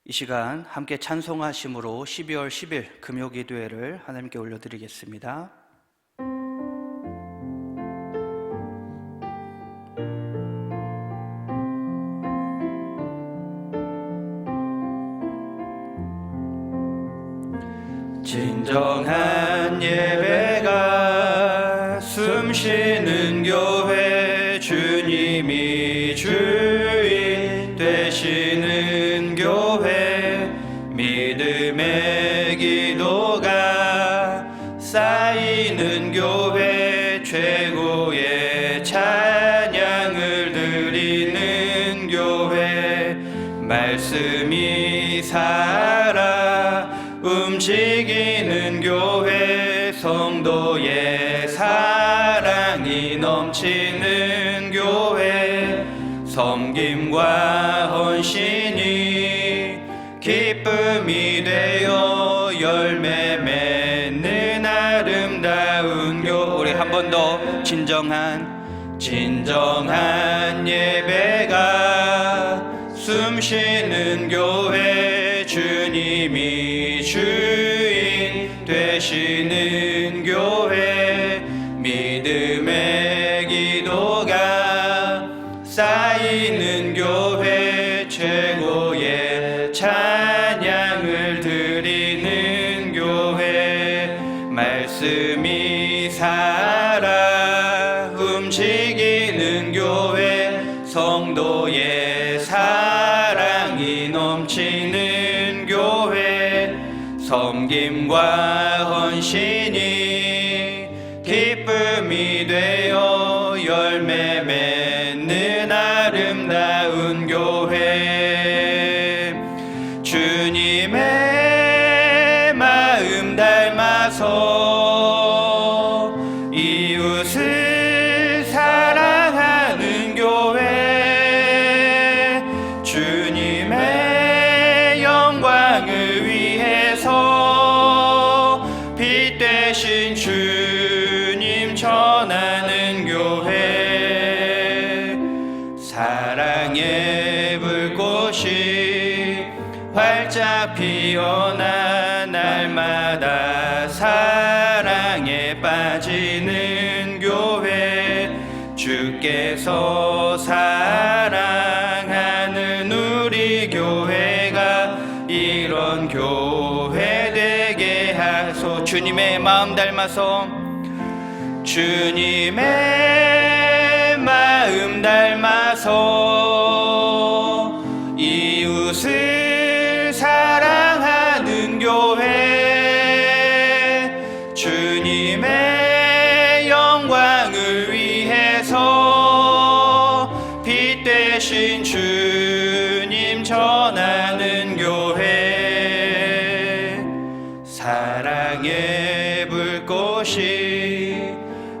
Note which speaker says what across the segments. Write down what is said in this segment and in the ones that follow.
Speaker 1: 이 시간 함께 찬송하심으로 12월 10일 금요기도회를 하나님께 올려드리겠습니다. 진정한 예배가 숨쉬는 교회, 주님이 주인 되시는 교회, 믿음의 기도가 쌓이는 교회, 최고의 찬양을 드리는 교회, 말씀이 살아 움직이는 교회, 성도의 사랑이 넘치는 교회, 섬김과 헌신이 기쁨이 되어 열매 맺는 아름다운 교회. 우리 한 번 더 진정한 예배가 숨쉬는 교회, 주님이 주인 되시는 교회, 믿음의 기도가 쌓이는 교회, 최고의 찬양을 드리는 교회, 말씀이 살아 움직이는 교회, 성도의 사랑이 넘치는 교회, 섬김과 헌신이 기쁨이 되어 열매 맺는 아름다운 교회, 주님의 마음 닮아서 이웃을 사랑하는 교회, 주님의 영광을 위해서 빛 되신 주님 전하는 교회, 사랑의 불꽃이 활짝 피어나 날마다 사랑에 빠지는 교회, 주께서 사랑하는 우리 교회가 이런 교회 되게 하소. 주님의 마음 닮아서, 주님의 마음 닮아서 이웃을 사랑하는 교회, 주님의 영광을 위해서 빛 되신 주님 전하는 교회, 사랑의 불꽃이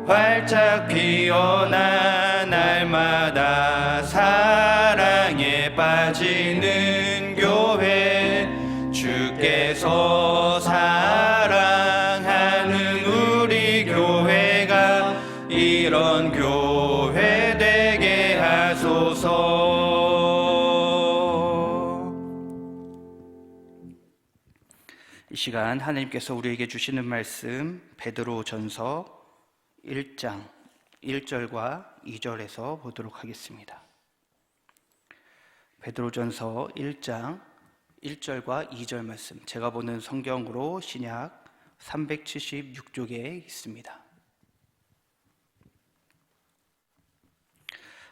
Speaker 1: 활짝 피어나 날마다 사랑에 빠지는 교회, 주께서 사랑하는 우리 교회가 이런 교회 되게 하소서. 이 시간 하나님께서 우리에게 주시는 말씀, 베드로전서 1장 1절과 2절에서 보도록 하겠습니다. 베드로전서 1장 1절과 2절 말씀, 제가 보는 성경으로 신약 376쪽에 있습니다.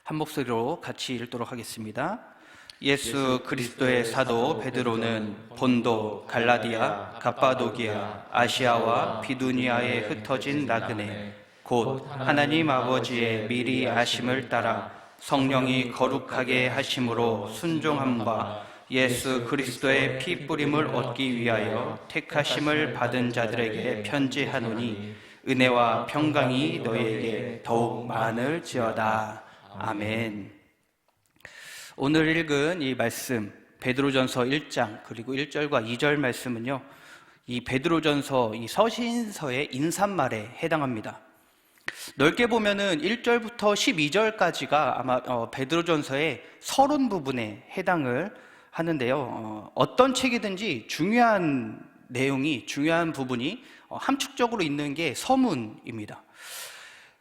Speaker 1: 한 목소리로 같이 읽도록 하겠습니다. 예수 그리스도의 사도 베드로는 본도, 갈라디아, 갑바도기아, 아시아와 비두니아에 흩어진 나그네, 곧 하나님 아버지의 미리 아심을 따라 성령이 거룩하게 하심으로 순종함과 예수 그리스도의 피 뿌림을 얻기 위하여 택하심을 받은 자들에게 편지하노니 은혜와 평강이 너희에게 더욱 많을지어다. 아멘. 오늘 읽은 이 말씀, 베드로전서 1장 그리고 1절과 2절 말씀은요, 이 베드로전서 이 서신서의 인사말에 해당합니다. 넓게 보면은 1절부터 12절까지가 아마 베드로전서의 서론 부분에 해당을 하는데요. 어떤 책이든지 중요한 내용이, 중요한 부분이 함축적으로 있는 게 서문입니다.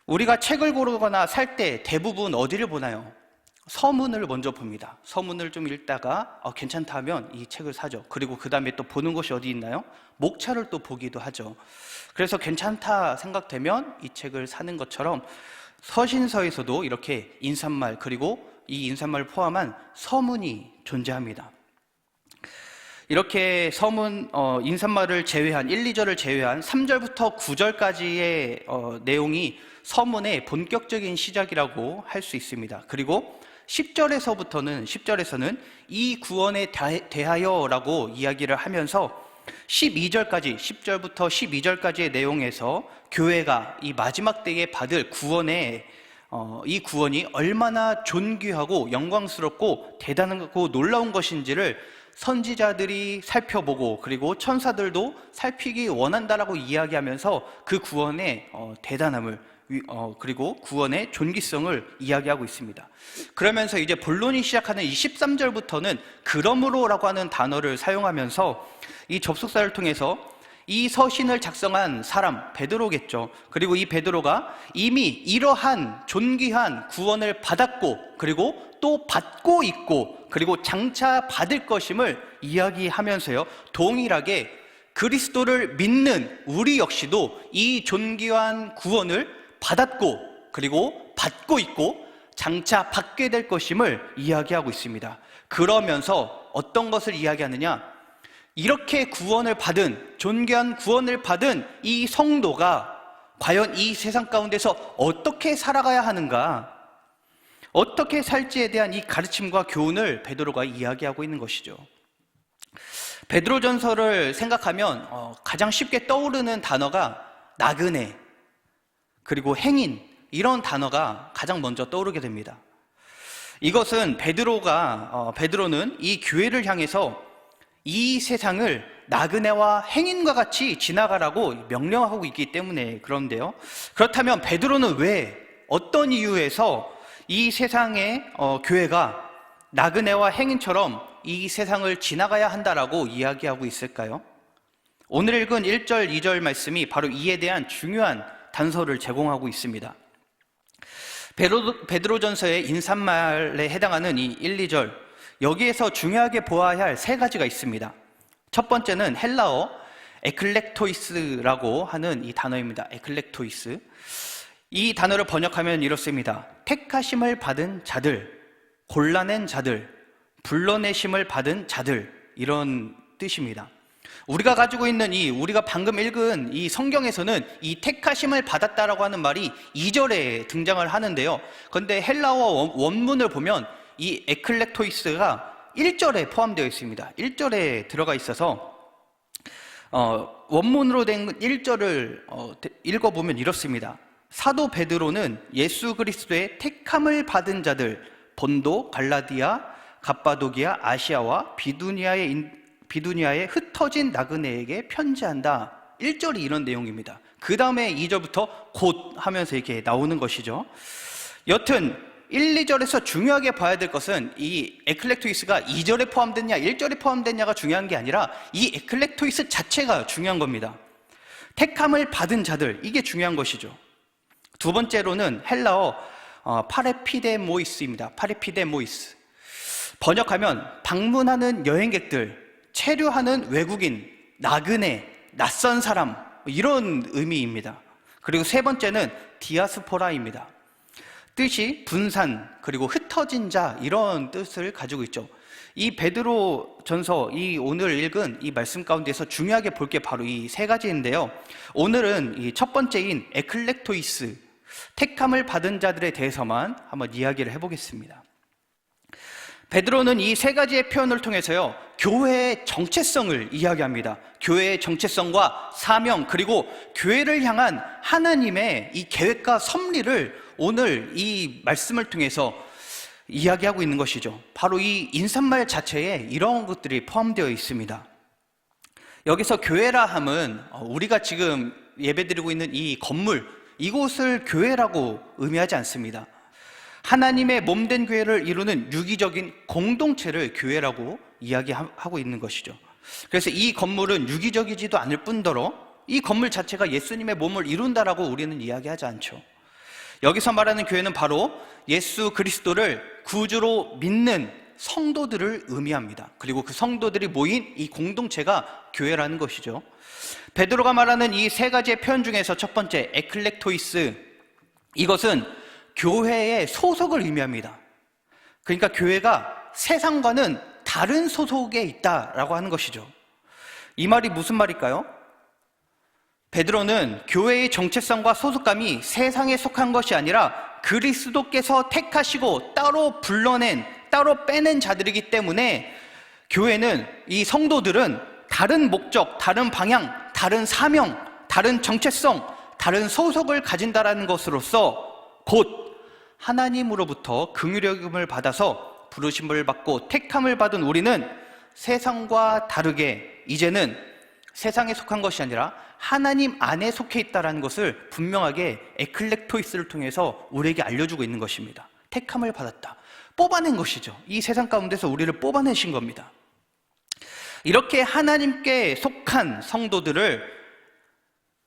Speaker 1: 우리가 책을 고르거나 살 때 대부분 어디를 보나요? 서문을 먼저 봅니다. 서문을 좀 읽다가 괜찮다 하면 이 책을 사죠. 그리고 그 다음에 또 보는 곳이 어디 있나요? 목차를 또 보기도 하죠. 그래서 괜찮다 생각되면 이 책을 사는 것처럼 서신서에서도 이렇게 인사말, 그리고 이 인사말을 포함한 서문이 존재합니다. 이렇게 서문, 인사말을 제외한 1, 2절을 제외한 3절부터 9절까지의 내용이 서문의 본격적인 시작이라고 할 수 있습니다. 그리고 10절에서는 이 구원에 대하여라고 이야기를 하면서 12절까지, 10절부터 12절까지의 내용에서 교회가 이 마지막 때에 받을 구원에 이 구원이 얼마나 존귀하고 영광스럽고 대단하고 놀라운 것인지를 선지자들이 살펴보고, 그리고 천사들도 살피기 원한다라고 이야기하면서 그 구원의 대단함을, 그리고 구원의 존귀성을 이야기하고 있습니다. 그러면서 이제 본론이 시작하는 이 13절부터는 그러므로라고 하는 단어를 사용하면서 이 접속사를 통해서 이 서신을 작성한 사람, 베드로겠죠. 그리고 이 베드로가 이미 이러한 존귀한 구원을 받았고, 그리고 또 받고 있고, 그리고 장차 받을 것임을 이야기하면서요, 동일하게 그리스도를 믿는 우리 역시도 이 존귀한 구원을 받았고, 그리고 받고 있고, 장차 받게 될 것임을 이야기하고 있습니다. 그러면서 어떤 것을 이야기하느냐? 이렇게 구원을 받은, 존귀한 구원을 받은 이 성도가 과연 이 세상 가운데서 어떻게 살아가야 하는가, 어떻게 살지에 대한 이 가르침과 교훈을 베드로가 이야기하고 있는 것이죠. 베드로전서를 생각하면 가장 쉽게 떠오르는 단어가 나그네, 그리고 행인, 이런 단어가 가장 먼저 떠오르게 됩니다. 이것은 베드로는 이 교회를 향해서 이 세상을 나그네와 행인과 같이 지나가라고 명령하고 있기 때문에 그런데요. 그렇다면 베드로는 왜, 어떤 이유에서 이 세상의 교회가 나그네와 행인처럼 이 세상을 지나가야 한다라고 이야기하고 있을까요? 오늘 읽은 1절, 2절 말씀이 바로 이에 대한 중요한 단서를 제공하고 있습니다. 베드로전서의 인사말에 해당하는 이 1, 2절, 여기에서 중요하게 보아야 할 세 가지가 있습니다. 첫 번째는 헬라어 에클렉토이스라고 하는 이 단어입니다. 에클렉토이스. 이 단어를 번역하면 이렇습니다. 택하심을 받은 자들, 골라낸 자들, 불러내심을 받은 자들, 이런 뜻입니다. 우리가 가지고 있는 우리가 방금 읽은 이 성경에서는 이 택하심을 받았다라고 하는 말이 2절에 등장을 하는데요. 그런데 헬라어 원문을 보면 이 에클렉토이스가 1절에 포함되어 있습니다. 1절에 들어가 있어서 원문으로 된 1절을 읽어보면 이렇습니다. 사도 베드로는 예수 그리스도의 택함을 받은 자들, 본도, 갈라디아, 갑바도기아, 아시아와 비두니아에 흩어진 나그네에게 편지한다. 1절이 이런 내용입니다. 그 다음에 2절부터 곧 하면서 이렇게 나오는 것이죠. 여튼 1, 2절에서 중요하게 봐야 될 것은 이 에클렉토이스가 2절에 포함됐냐 1절에 포함됐냐가 중요한 게 아니라 이 에클렉토이스 자체가 중요한 겁니다. 택함을 받은 자들, 이게 중요한 것이죠. 두 번째로는 헬라어 파레피데모이스입니다. 파레피데모이스. 번역하면 방문하는 여행객들, 체류하는 외국인, 나그네, 낯선 사람, 이런 의미입니다. 그리고 세 번째는 디아스포라입니다. 뜻이 분산, 그리고 흩어진 자, 이런 뜻을 가지고 있죠. 이 베드로 전서, 이 오늘 읽은 이 말씀 가운데서 중요하게 볼 게 바로 이 세 가지인데요. 오늘은 이 첫 번째인 에클렉토이스, 택함을 받은 자들에 대해서만 한번 이야기를 해보겠습니다. 베드로는 이 세 가지의 표현을 통해서요, 교회의 정체성을 이야기합니다. 교회의 정체성과 사명, 그리고 교회를 향한 하나님의 이 계획과 섭리를 오늘 이 말씀을 통해서 이야기하고 있는 것이죠. 바로 이 인사말 자체에 이런 것들이 포함되어 있습니다. 여기서 교회라 함은 우리가 지금 예배드리고 있는 이 건물, 이곳을 교회라고 의미하지 않습니다. 하나님의 몸된 교회를 이루는 유기적인 공동체를 교회라고 이야기하고 있는 것이죠. 그래서 이 건물은 유기적이지도 않을 뿐더러 이 건물 자체가 예수님의 몸을 이룬다라고 우리는 이야기하지 않죠. 여기서 말하는 교회는 바로 예수 그리스도를 구주로 믿는 성도들을 의미합니다. 그리고 그 성도들이 모인 이 공동체가 교회라는 것이죠. 베드로가 말하는 이 세 가지의 표현 중에서 첫 번째 에클렉토이스, 이것은 교회의 소속을 의미합니다. 그러니까 교회가 세상과는 다른 소속에 있다라고 하는 것이죠. 이 말이 무슨 말일까요? 베드로는 교회의 정체성과 소속감이 세상에 속한 것이 아니라 그리스도께서 택하시고 따로 불러낸, 따로 빼낸 자들이기 때문에 교회는, 이 성도들은 다른 목적, 다른 방향, 다른 사명, 다른 정체성, 다른 소속을 가진다라는 것으로서 곧 하나님으로부터 긍휼의 여김을 받아서 부르심을 받고 택함을 받은 우리는 세상과 다르게 이제는 세상에 속한 것이 아니라 하나님 안에 속해 있다는 것을 분명하게 에클렉토이스를 통해서 우리에게 알려주고 있는 것입니다. 택함을 받았다, 뽑아낸 것이죠. 이 세상 가운데서 우리를 뽑아내신 겁니다. 이렇게 하나님께 속한 성도들을,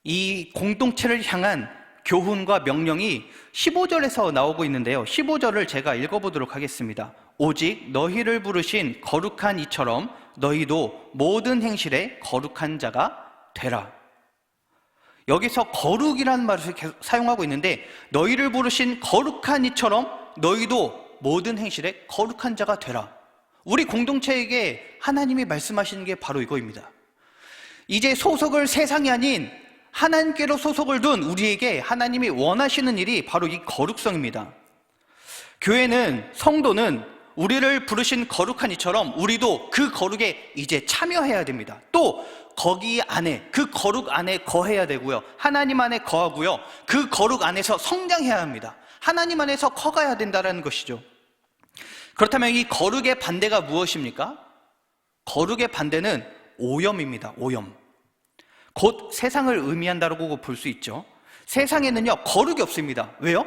Speaker 1: 이 공동체를 향한 교훈과 명령이 15절에서 나오고 있는데요, 15절을 제가 읽어보도록 하겠습니다. 오직 너희를 부르신 거룩한 이처럼 너희도 모든 행실에 거룩한 자가 되라. 여기서 거룩이라는 말을 계속 사용하고 있는데, 너희를 부르신 거룩한 이처럼 너희도 모든 행실에 거룩한 자가 되라. 우리 공동체에게 하나님이 말씀하시는 게 바로 이거입니다. 이제 소속을 세상이 아닌 하나님께로 소속을 둔 우리에게 하나님이 원하시는 일이 바로 이 거룩성입니다. 교회는, 성도는 우리를 부르신 거룩한 이처럼 우리도 그 거룩에 이제 참여해야 됩니다. 또 거기 안에, 그 거룩 안에 거해야 되고요, 하나님 안에 거하고요, 그 거룩 안에서 성장해야 합니다. 하나님 안에서 커가야 된다는 것이죠. 그렇다면 이 거룩의 반대가 무엇입니까? 거룩의 반대는 오염입니다. 오염. 곧 세상을 의미한다고 볼 수 있죠. 세상에는요, 거룩이 없습니다. 왜요?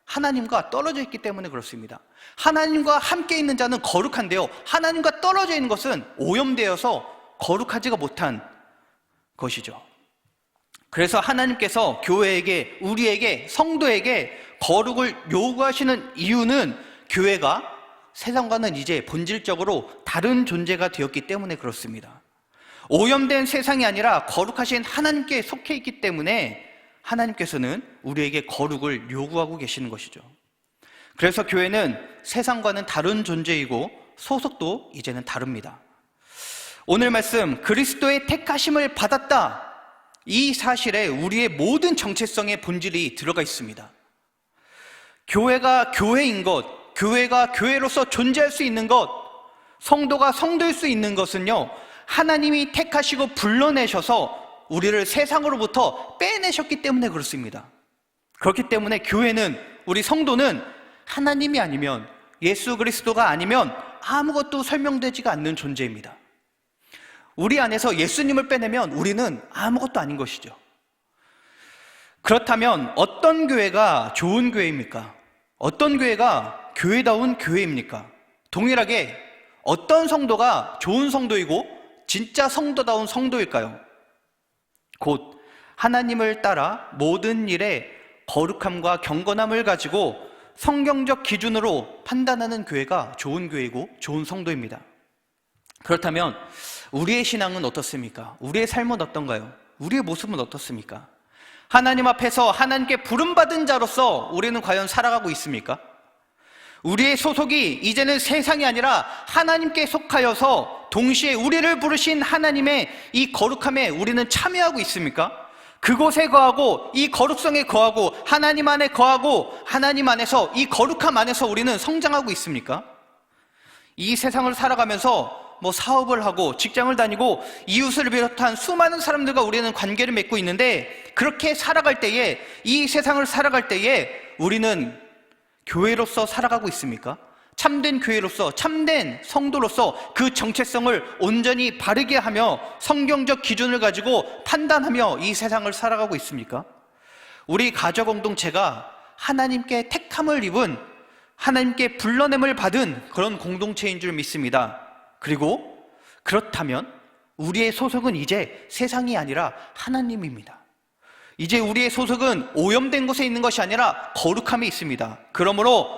Speaker 1: 하나님과 떨어져 있기 때문에 그렇습니다. 하나님과 함께 있는 자는 거룩한데요, 하나님과 떨어져 있는 것은 오염되어서 거룩하지가 못한 것이죠. 그래서 하나님께서 교회에게, 우리에게, 성도에게 거룩을 요구하시는 이유는 교회가 세상과는 이제 본질적으로 다른 존재가 되었기 때문에 그렇습니다. 오염된 세상이 아니라 거룩하신 하나님께 속해 있기 때문에 하나님께서는 우리에게 거룩을 요구하고 계시는 것이죠. 그래서 교회는 세상과는 다른 존재이고 소속도 이제는 다릅니다. 오늘 말씀, 그리스도의 택하심을 받았다, 이 사실에 우리의 모든 정체성의 본질이 들어가 있습니다. 교회가 교회인 것, 교회가 교회로서 존재할 수 있는 것, 성도가 성도일 수 있는 것은요, 하나님이 택하시고 불러내셔서 우리를 세상으로부터 빼내셨기 때문에 그렇습니다. 그렇기 때문에 교회는, 우리 성도는 하나님이 아니면, 예수 그리스도가 아니면 아무것도 설명되지가 않는 존재입니다. 우리 안에서 예수님을 빼내면 우리는 아무것도 아닌 것이죠. 그렇다면 어떤 교회가 좋은 교회입니까? 어떤 교회가 교회다운 교회입니까? 동일하게 어떤 성도가 좋은 성도이고 진짜 성도다운 성도일까요? 곧 하나님을 따라 모든 일에 거룩함과 경건함을 가지고 성경적 기준으로 판단하는 교회가 좋은 교회이고 좋은 성도입니다. 그렇다면 우리의 신앙은 어떻습니까? 우리의 삶은 어떤가요? 우리의 모습은 어떻습니까? 하나님 앞에서 하나님께 부름받은 자로서 우리는 과연 살아가고 있습니까? 우리의 소속이 이제는 세상이 아니라 하나님께 속하여서 동시에 우리를 부르신 하나님의 이 거룩함에 우리는 참여하고 있습니까? 그곳에 거하고, 이 거룩성에 거하고, 하나님 안에 거하고, 하나님 안에서, 이 거룩함 안에서 우리는 성장하고 있습니까? 이 세상을 살아가면서 사업을 하고 직장을 다니고 이웃을 비롯한 수많은 사람들과 우리는 관계를 맺고 있는데, 그렇게 살아갈 때에, 이 세상을 살아갈 때에 우리는 교회로서 살아가고 있습니까? 참된 교회로서, 참된 성도로서 그 정체성을 온전히 바르게 하며 성경적 기준을 가지고 판단하며 이 세상을 살아가고 있습니까? 우리 가족 공동체가 하나님께 택함을 입은 하나님께 불러냄을 받은 그런 공동체인 줄 믿습니다. 그리고 그렇다면 우리의 소속은 이제 세상이 아니라 하나님입니다. 이제 우리의 소속은 오염된 곳에 있는 것이 아니라 거룩함에 있습니다. 그러므로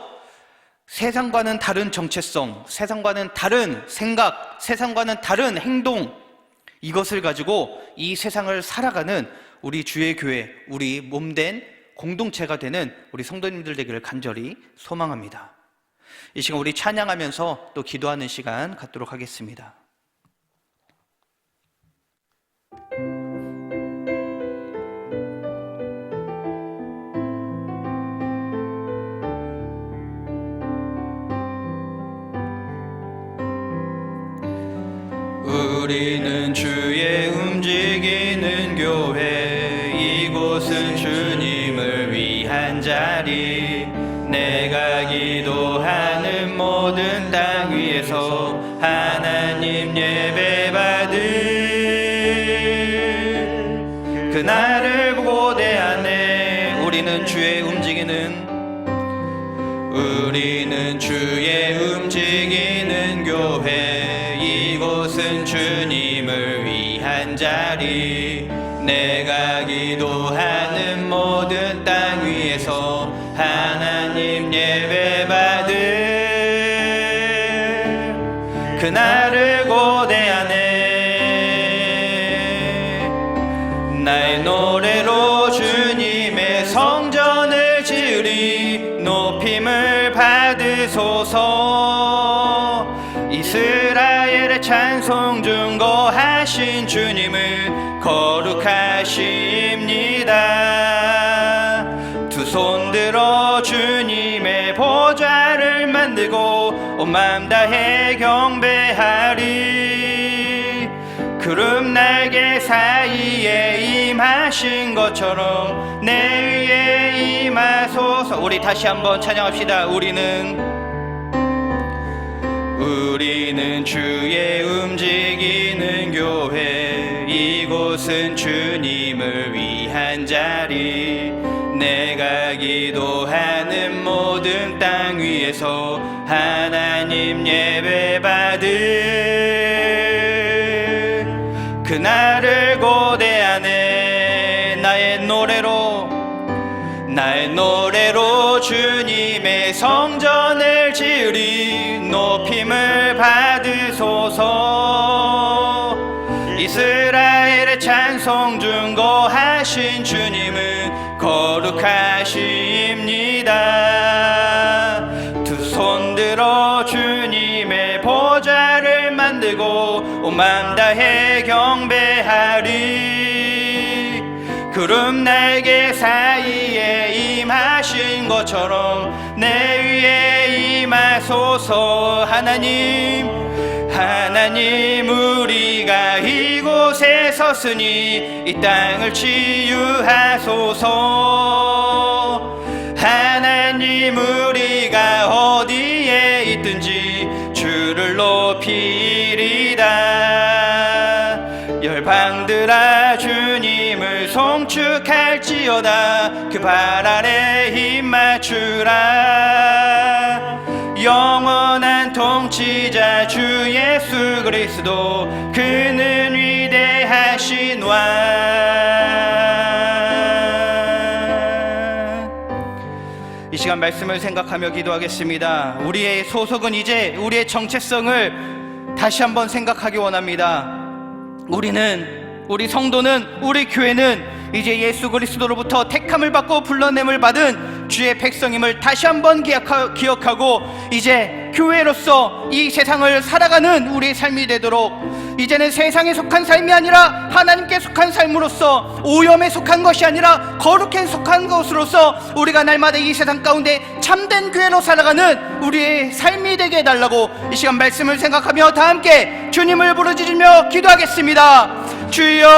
Speaker 1: 세상과는 다른 정체성, 세상과는 다른 생각, 세상과는 다른 행동, 이것을 가지고 이 세상을 살아가는 우리 주의 교회, 우리 몸된 공동체가 되는 우리 성도님들 되기를 간절히 소망합니다. 이 시간 우리 찬양하면서 또 기도하는 시간 갖도록 하겠습니다. 우리는 주의 움직이는 교회, 이곳은 주님을 위한 자리. 내가 기도하는 모든 땅 위에서 하나님 예배 받을 그날을 고대하네. 우리는 주의 움직이는 교회, 이곳은 주님을 위한 자리. 내가 기도하는 모든 땅 위에서 하나님 예배 받을 그날을 고대하네. 나의 노래로 주님의 성전을 지으리. 높임을 받으소서. 이스라엘의 찬송 중거하신 주님을 거룩하십니다. 두 손 들어 주님의 보좌를 만들고 온 맘 다해 경배하리. 구름 날개 사이에 임하신 것처럼 내 위에 임하소서. 우리 다시 한번 찬양합시다. 우리는 주의 움직이는 교회, 이곳은 주님을 위한 자리. 내가 기도하는 모든 땅 위에서 하나님 예배 받을 그날을 고대하네. 나의 노래로 주님의 성전을 지으리. 높임을 받으소서. 이스라엘의 찬송 중거하신 주님은 거룩하십니다. 두 손 들어 주님의 보좌를 만들고 온 맘 다해 경배하리. 구름 날개 사이에 임하신 것처럼 내 위에 임하소서. 하나님 우리가 이곳에 섰으니 이 땅을 치유하소서. 하나님 우리가 어디에 있든지 주를 높이리다. 열방들아 주님을 송축할지어다. 그 발 아래 힘 맞추라. 영원한 통치자 주 예수 그리스도, 그는 위대하신 왕. 이 시간 말씀을 생각하며 기도하겠습니다. 우리의 소속은 이제 우리의 정체성을 다시 한번 생각하기 원합니다. 우리 성도는, 우리 교회는 이제 예수 그리스도로부터 택함을 받고 불러냄을 받은 주의 백성임을 다시 한번 기억하고 이제 교회로서 이 세상을 살아가는 우리의 삶이 되도록, 이제는 세상에 속한 삶이 아니라 하나님께 속한 삶으로서, 오염에 속한 것이 아니라 거룩에 속한 것으로서 우리가 날마다 이 세상 가운데 참된 교회로 살아가는 우리의 삶이 되게 해달라고 이 시간 말씀을 생각하며 다 함께 주님을 부르짖으며 기도하겠습니다. 주여,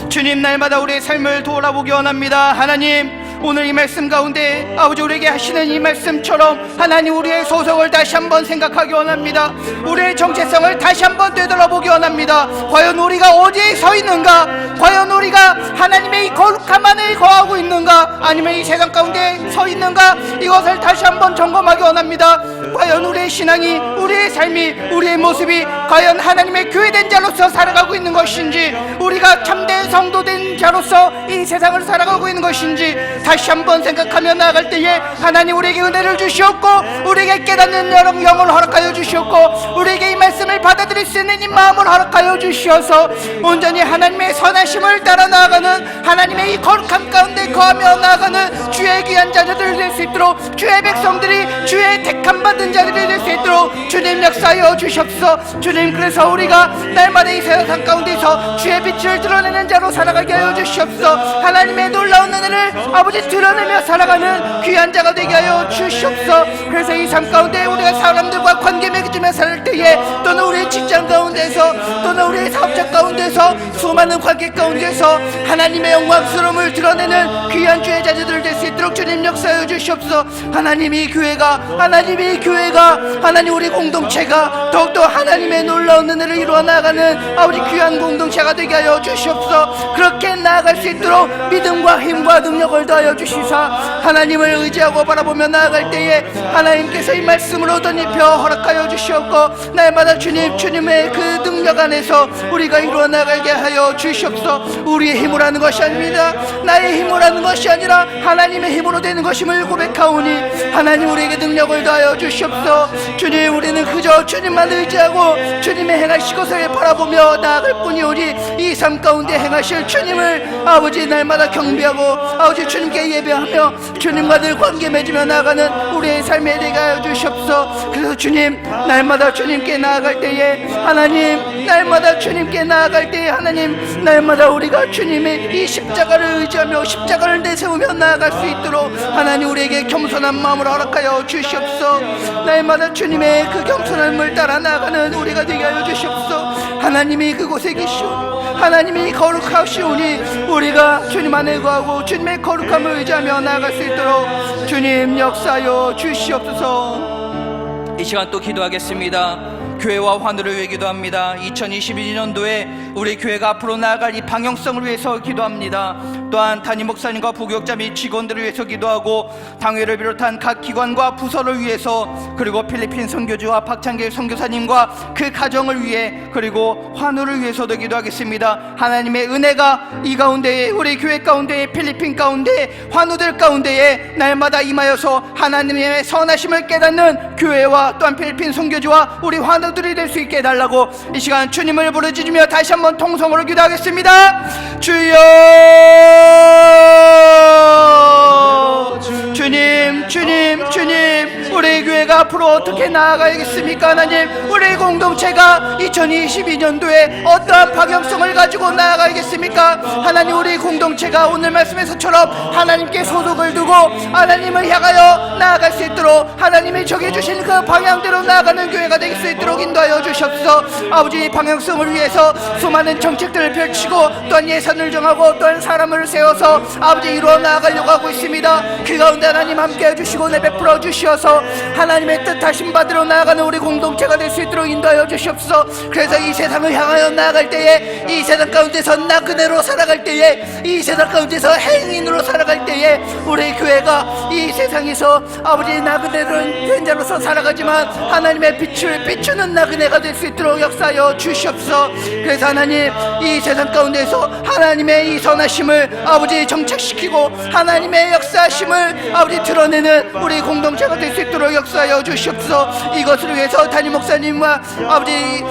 Speaker 1: 주님 날마다 우리의 삶을 돌아보기 원합니다. 하나님, 오늘 이 말씀 가운데 아버지 우리에게 하시는 이 말씀처럼 하나님 우리의 소속을 다시 한번 생각하기 원합니다. 우리의 정체성을 다시 한번 되돌아보기 원합니다. 과연 우리가 어디에 서 있는가? 과연 우리가 하나님의 이 거룩함 안에 거하고 있는가? 아니면 이 세상 가운데 서 있는가? 이것을 다시 한번 점검하기 원합니다. 과연 우리의 신앙이, 우리의 삶이, 우리의 모습이 과연 하나님의 교회된 자로서 살아가고 있는 것인지, 우리가 참된 성도된 자로서 이 세상을 살아가고 있는 것인지 다시 한번 생각하며 나아갈 때에 하나님 우리에게 은혜를 주시옵고 우리에게 깨닫는 여러 영을 허락하여 주시옵고 우리에게 이 말씀을 받아들일 수 있는 이 마음을 허락하여 주시어서 온전히 하나님의 선하심을 따라 나아가는, 하나님의 이 거룩함 가운데 거하며 나아가는 주의 귀한 자녀들이 될 수 있도록, 주의 백성들이 주의 택함 받은 자들이 될 수 있도록 주님 역사하여 주시옵소서. 주님, 그래서 우리가 날마다 이 세상 가운데서 주의 빛을 드러내는 자로 살아가게 하여 주시옵소서. 하나님의 놀라운 은혜를 아버지 드러내며 살아가는 귀한 자가 되게 하여 주시옵소서. 그래서 이 삶 가운데 우리가 사람들과 관계 맺으며 살 때에, 또는 우리의 직장 가운데서, 또는 우리의 사업장 가운데서, 수많은 관계 가운데서 하나님의 영광스러움을 드러내는 귀한 주의 자녀들 될 수 있도록 주님 역사하여 주시옵소서. 하나님이 교회가, 하나님 우리 공동체가 더욱더 하나님의 놀라운 은혜를 이루어 나가는 아버지 귀한 공동체가 되게 하여 주시옵소서. 그렇게 나아갈 수 있도록 믿음과 힘과 능력을 더하여 주시사 하나님을 의지하고 바라보며 나아갈 때에 하나님께서 이 말씀으로 덧입혀 허락하여 주시옵고 날마다 주님의 그 능력 안에서 우리가 이루어 나가게 하여 주시옵소서. 우리의 힘으로 하는 것이 아닙니다. 나의 힘으로 하는 것이 아니라 하나님의 힘으로 되는 것임을 고백하오니 하나님 우리에게 능력을 더하여 주시옵소서. 주님, 우리는 그저 주님만 의지하고 주님의 행하실 것을 바라보며 나아갈 뿐이오니 이 삶 가운데 행하실 주님을 아버지 날마다 경배하고 아버지 주님께 예배하며 주님과 늘 관계 맺으며 나아가는 우리의 삶에 되게 하여 주시옵소서. 그래서 주님, 날마다 주님께 나아갈 때에 하나님, 날마다 주님께 나아갈 때에 하나님, 날마다 우리가 주님의 이 십자가를 의지하며 십자가를 내세우며 나아갈 수 있도록 하나님 우리에게 겸손한 마음을 허락하여 주시옵소서. 날마다 주님의 그 겸손함을 따라 나아가는 우리가 되게 하여 주시옵소서. 하나님이 그곳에 계시오니, 하나님이 거룩하시오니 우리가 주님 안에 거하고 주님의 거룩함을 의지하며 나아갈 수 있도록 주님 역사하여 주시옵소서. 이 시간 또 기도하겠습니다. 교회와 환우를 위해 기도합니다. 2022년도에 우리 교회가 앞으로 나아갈 이 방향성을 위해서 기도합니다. 또한 담임 목사님과 부교육자 및 직원들을 위해서 기도하고 당회를 비롯한 각 기관과 부서를 위해서, 그리고 필리핀 선교주와 박창길 선교사님과 그 가정을 위해, 그리고 환우를 위해서도 기도하겠습니다. 하나님의 은혜가 이 가운데에, 우리 교회 가운데에, 필리핀 가운데에, 환우들 가운데에 날마다 임하여서 하나님의 선하심을 깨닫는 교회와 또한 필리핀 선교주와 우리 환우 들이 될 수 있게 해달라고 이 시간 주님을 부르짖으며 다시 한번 통성으로 기도하겠습니다. 주여, 주님, 우리 교회가 앞으로 어떻게 나아가야겠습니까? 하나님, 우리 공동체가 2022년도에 어떠한 방향성을 가지고 나아가야겠습니까? 하나님, 우리 공동체가 오늘 말씀에서처럼 하나님께 소속을 두고 하나님을 향하여 나아갈 수 있도록 하나님이 정해주신 그 방향대로 나아가는 교회가 될 수 있도록 인도하여 주시옵소서. 아버지, 이 방향성을 위해서 수많은 정책들을 펼치고 또한 예산을 정하고 또한 사람을 세워서 아버지 이루어 나아가려고 하고 있습니다. 그 가운데 하나님 함께 해주시고 내베풀어 주시어서 하나님의 뜻하신 바대로 나아가는 우리 공동체가 될 수 있도록 인도하여 주시옵소서. 그래서 이 세상을 향하여 나아갈 때에, 이 세상 가운데서 나그네로 살아갈 때에, 이 세상 가운데서 행인으로 살아갈 때에 우리 교회가 이 세상에서 아버지 나그네로 된 자로서 살아가지만 하나님의 빛을 비추는 나그네가 될 수 있도록 역사하여 주시옵소서. 그래서 하나님, 이 세상 가운데서 하나님의 이 선하심을 아버지 정착시키고 하나님의 역사하심을 아버지 드러내는 우리 공동체가 될 수 있도록 역사하여 주시옵소서. 이것을 위해서 담임 목사님과 아버지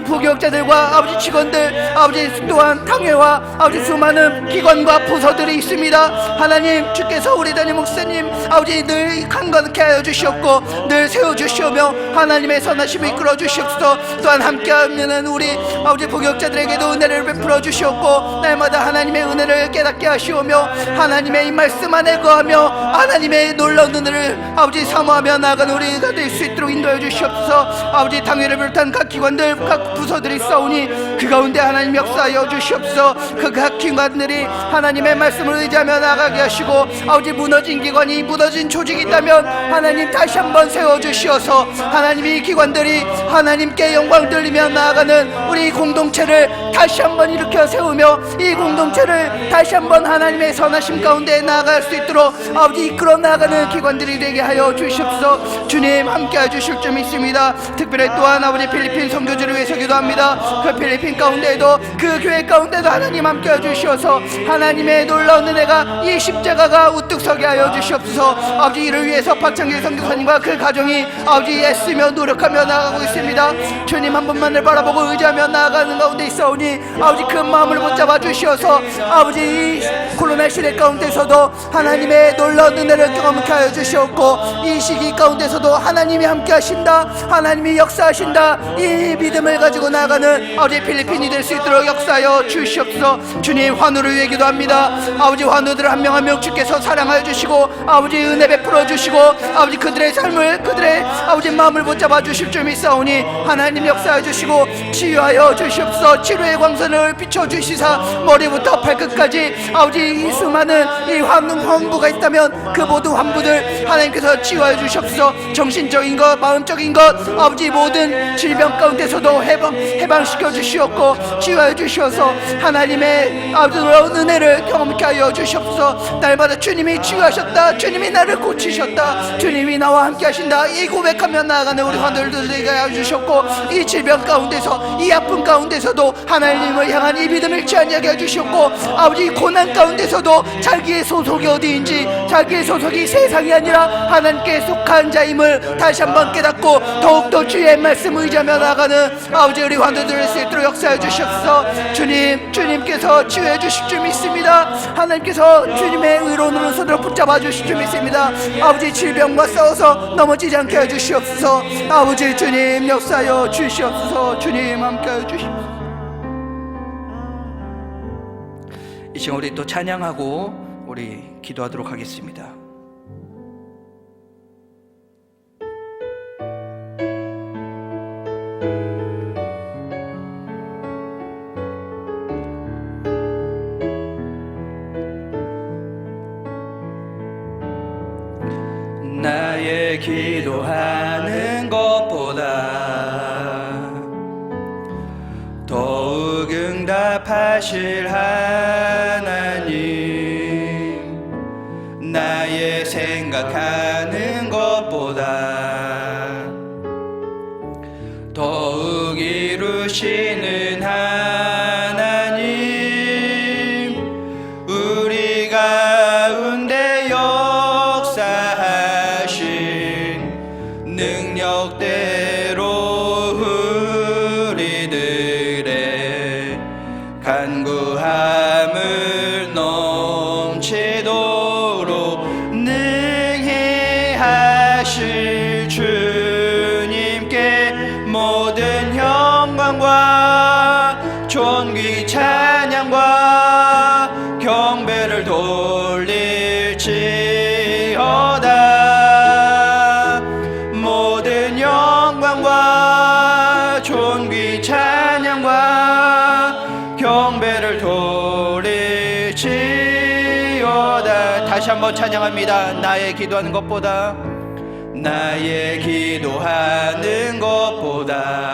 Speaker 1: 부교육자들과 아버지 직원들, 아버지 또한 당회와 아버지 수많은 기관과 부서들이 있습니다. 하나님, 주께서 우리 담임 목사님 아버지 늘 강건케 하여 주시옵고 늘 세워주시오며 하나님의 선하심을 이끌어 주시옵소서. 또한 함께하는 우리 아버지 부교육자들에게도 은혜를 베풀어 주시옵고 날마다 하나님의 은혜를 깨닫게
Speaker 2: 깨닫게 하시오며 하나님의 이 말씀 안에 거하며 하나님의 놀라운 은혜를 아버지 사모하며 나아가는 우리가 될 수 있도록 인도해 주시옵소서. 아버지 당회를 비롯한 각 기관들 각 부서들이 싸우니 그 가운데 하나님 역사하여 주시옵소서. 그 각 기관들이 하나님의 말씀을 의지하며 나아가게 하시고 아버지 무너진 기관이 무너진 조직이 있다면 하나님 다시 한번 세워주시어서 하나님이 기관들이 하나님께 영광 돌리며 나아가는 우리 공동체를 다시 한번 일으켜 세우며 이 공동체를 다시 한번 하나님의 선하심 가운데 나아갈 수 있도록 아버지 이끌어 나아가는 기관들이 되게 하여 주시옵소서. 주님 함께 해주실 줄 믿습니다. 특별히 또한 아버지 필리핀 선교지를 위해서 기도합니다. 그 필리핀 가운데에도 그 교회 가운데도 하나님 함께 해주시어서 하나님의 놀라운 은혜가 이 십자가가 우뚝 서게 하여 주시옵소서. 아버지 이를 위해서 박창길 선교사님과 그 가정이 아버지 애쓰며 노력하며 나아가고 있습니다. 주님 한 분만을 바라보고 의지하며 나아가는 가운데 있사오니 아버지 그 마음을 붙잡아 주시어서 아버지 이 코로나 시대 가운데서도 하나님의 놀라운 은혜를 경험케 하여 주시옵고 이 시기 가운데서도 하나님이 함께 하신다, 하나님이 역사하신다, 이 믿음을 가지고 나아가는 아버지 필리핀이 될 수 있도록 역사하여 주시옵소서. 주님 환우를 위해 기도합니다. 아버지 환우들 한 명 한 명 주께서 사랑하여 주시고 아버지 은혜 베풀어 주시고 아버지 그들의 삶을 그들의 아버지 마음을 붙잡아 주실 줄 믿사오니 하나님 역사하여 주시고 치유하여 주시옵소서. 치료의 광선을 비춰 주시사 머리부터 발끝까지 아버지 이 수많은 이 환부가 있다면 그 모든 환부들 하나님께서 치유하여 주시옵소서. 정신적인 것 마음적인 것 아버지 모든 질병 가운데서도 해방시켜 주시옵고 치유하여 주시어서 하나님의 아버지 놀라운 은혜를 경험케 하여 주시옵소서. 날마다 주님이 치유하셨다, 주님이 나를 고치셨다, 주님이 나와 함께 하신다, 이 고백하며 나아가는 우리 환우들을 되게 하여 주셨고 이 질병 가운데서 이 아픔 가운데서도 하나님을 향한 이 믿음을 취하게 해주셨고 아버지 고난 가운데서도 자기의 소속이 어디인지 자기의 소속이 세상이 아니라 하나님께 속한 자임을 다시 한번 깨닫고 더욱더 주의 말씀 의지하며 나아가는 아버지 우리 환우들 될 수 있도록 역사해 주시옵소서. 주님께서 치유해 주실 줄 믿습니다. 하나님께서 주님의 의로운 오른손으로 붙잡아 주실 줄 믿습니다. 아버지 질병과 싸워서 넘어지지 않게 해주시옵소서. 아버지 주님 역사하여 주시옵소서. 주님 함께하여 주시옵소서. 이 시간 우리 또 찬양하고 우리 기도하도록 하겠습니다. 나의 기도하는 것보다 더욱 응답하실 하나님, 나의 생각하는 것보다 더욱 이루시는 하나님, 우리 가운데 역사하신 능력대로 우리들의 간구함을 넘치도록 능히 하실 주님께 모든 영광과 존귀 찬양과 경배를 돌릴지어다. 모든 영광과 존귀 찬양과 경배를 돌릴지어다. 다시 한번 찬양합니다. 나의 기도하는 것보다, 나의 기도하는 것보다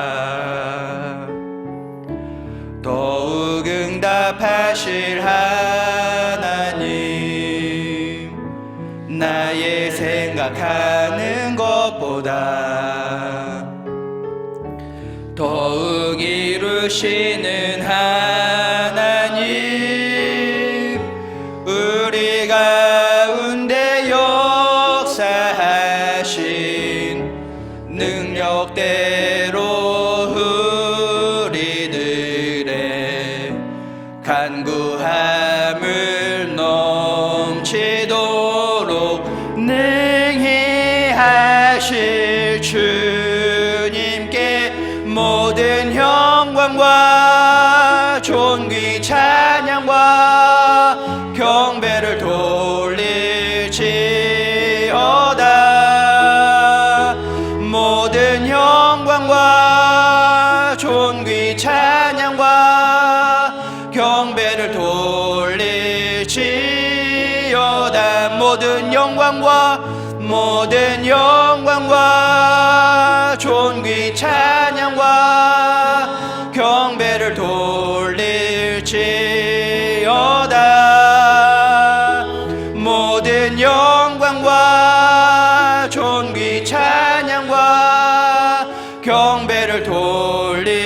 Speaker 2: 더욱 응답하실 하나님, 나의 생각하는 것보다 더욱 이루시는 하나님, 우리 가운데 역사하신 능력대로 우리들의 간구함을 넘치도록 능히 하실 주님께 모든 영광과 존귀 찬양과 모든 영광과 존귀 찬양과 경배를 돌릴지어다. 모든 영광과 존귀 찬양과 경배를 돌릴지어다. 모든 영광과 존귀 찬양과 경배를 돌릴지어다.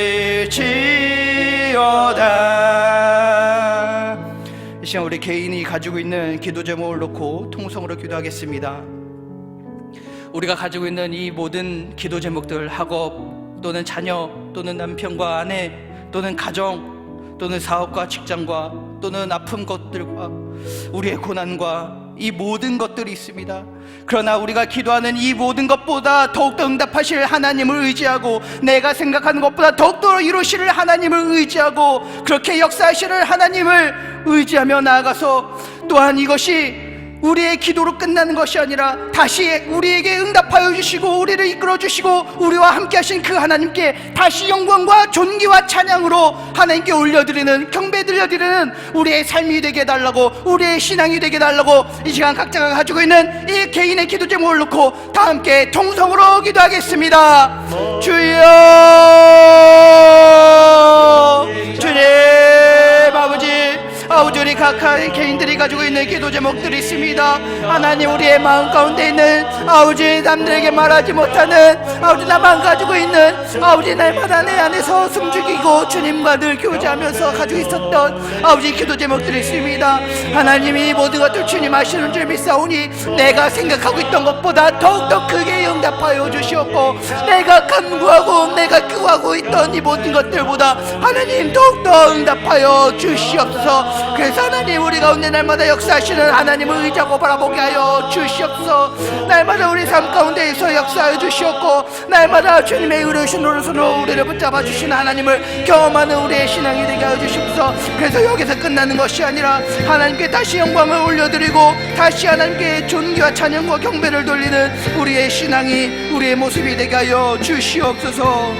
Speaker 2: 이 시간 우리 개인이 가지고 있는 기도 제목을 놓고 통성으로 기도하겠습니다. 우리가 가지고 있는 이 모든 기도 제목들, 학업 또는 자녀 또는 남편과 아내 또는 가정 또는 사업과 직장과 또는 아픈 것들과 우리의 고난과 이 모든 것들이 있습니다. 그러나 우리가 기도하는 이 모든 것보다 더욱더 응답하실 하나님을 의지하고, 내가 생각하는 것보다 더욱더 이루실 하나님을 의지하고, 그렇게 역사하실 하나님을 의지하며 나아가서, 또한 이것이 우리의 기도로 끝나는 것이 아니라 다시 우리에게 응답하여 주시고 우리를 이끌어 주시고 우리와 함께 하신 그 하나님께 다시 영광과 존귀와 찬양으로 하나님께 올려드리는, 경배 드려드리는 우리의 삶이 되게 해달라고, 우리의 신앙이 되게 해달라고 이 시간 각자가 가지고 있는 이 개인의 기도 제목을 놓고 다 함께 통성으로 기도하겠습니다. 주여, 주님 아버지, 우리 각 개인들이 가지고 있는 기도 제목들이 있습니다. 하나님, 우리의 마음 가운데 있는 아버지, 남들에게 말하지 못하는 아버지, 나만 가지고 있는 아버지, 날마다 내 안에서 숨죽이고 주님과 늘 교제하면서 가지고 있었던 아버지 기도 제목들이 있습니다. 하나님이 모든 것들 주님 아시는 줄 믿사오니 내가 생각하고 있던 것보다 더욱더 크게 응답하여 주시옵고, 내가 간구하고 내가 구하고 있던 이 모든 것들보다 하나님 더욱더 응답하여 주시옵소서. 그래서 하나님, 우리 가운데 날마다 역사하시는 하나님을 의지하고 바라보게 하여 주시옵소서. 날마다 우리 삶 가운데에서 역사하여 주시옵고, 날마다 주님의 의로우신 오른손으로 우리를 붙잡아 주시는 하나님을 경험하는 우리의 신앙이 되게 하여 주시옵소서. 그래서 여기서 끝나는 것이 아니라 하나님께 다시 영광을 올려드리고 다시 하나님께 존귀와 찬양과 경배를 돌리는 우리의 신앙이, 우리의 모습이 되게 하여 주시옵소서.